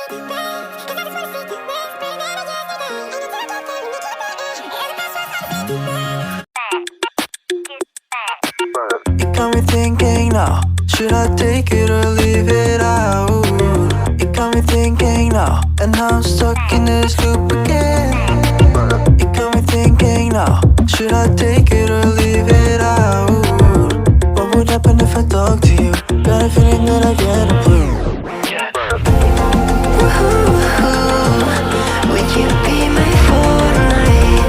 It got me thinking now, should I take it or leave it out? It got me thinking now, and now I'm stuck in this loop again. It got me thinking now, should I take it or leave it out? What would happen if I talk to you? Got a feeling that I get a clue. Would you be my Fortnite?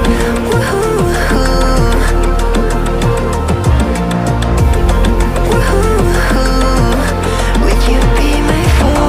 Would you be my Fortnite?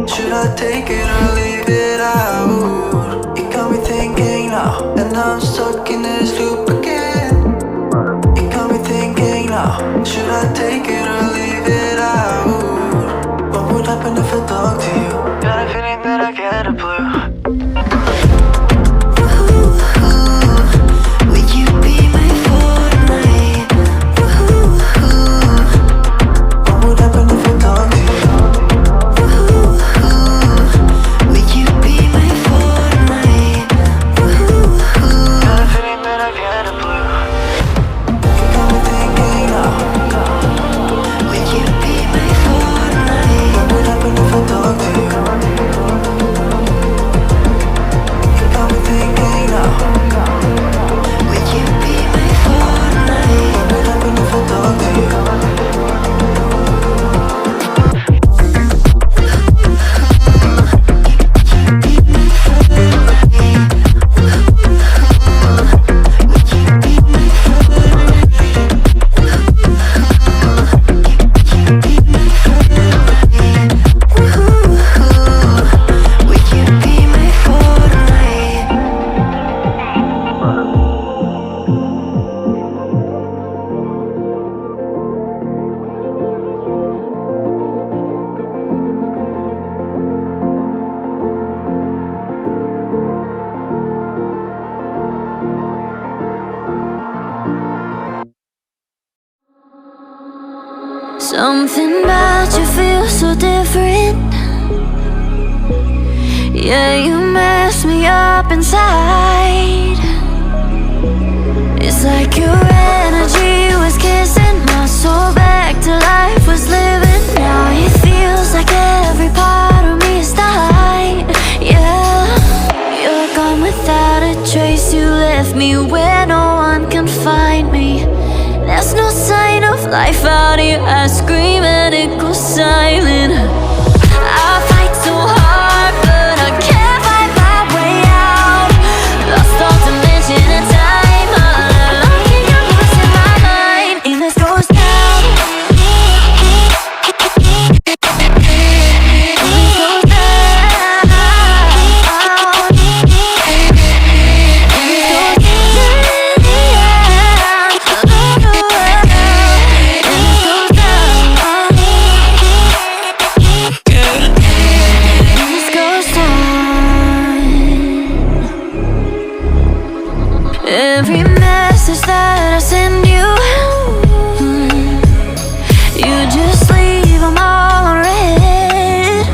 Should I take it or leave it out? It got me thinking now, and now I'm stuck in this loop again. It got me thinking now, should I take it or leave it out? What would happen if I talk to you? Got a feeling that I get a blue. Something about you feels so different. Yeah, you mess me up inside. It's like your energy was kissing my soul back to life, was living. Now it feels like every part of me is died. Yeah, you're gone without a trace. You left me where no one can find me. There's no sign of life out here. I scream and it goes silent. I fight so hard, but I can't find my way out. Lost all dimension and time. All alone, you're losing my mind. And this goes down. Every message that I send you, you just leave them all unread.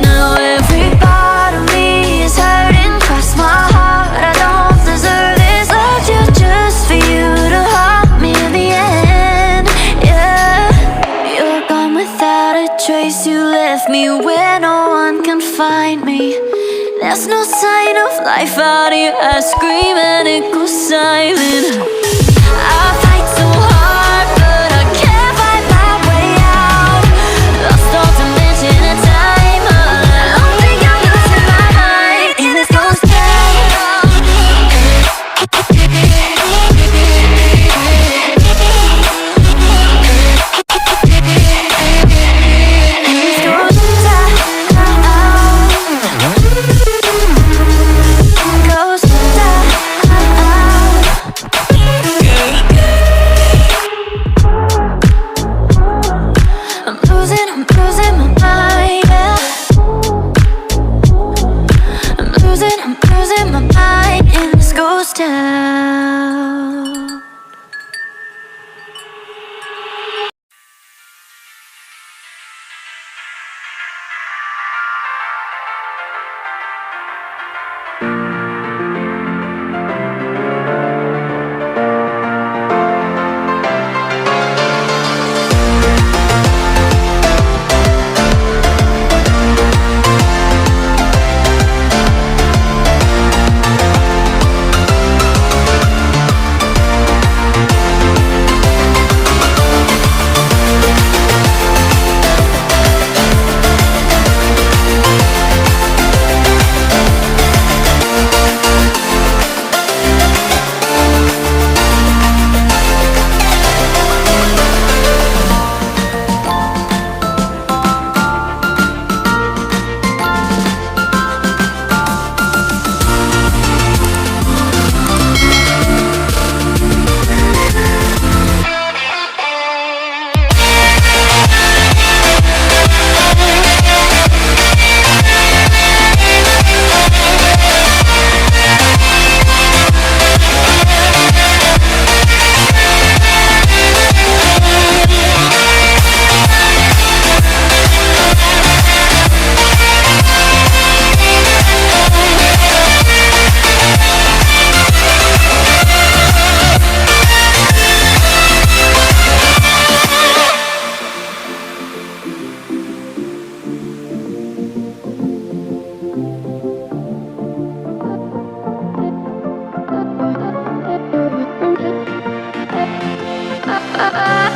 Now every part of me is hurting. Cross my heart, I don't deserve this. Loved you just for you to haunt me in the end. Yeah, you're gone without a trace. You left me where no one can find me. There's no sign of life out here. I scream and it goes silent. I fight so hard, but I can't find my way out. Lost all dimension and time. I don't think I'm losing my mind. And this goes down. And this goes down. Oh,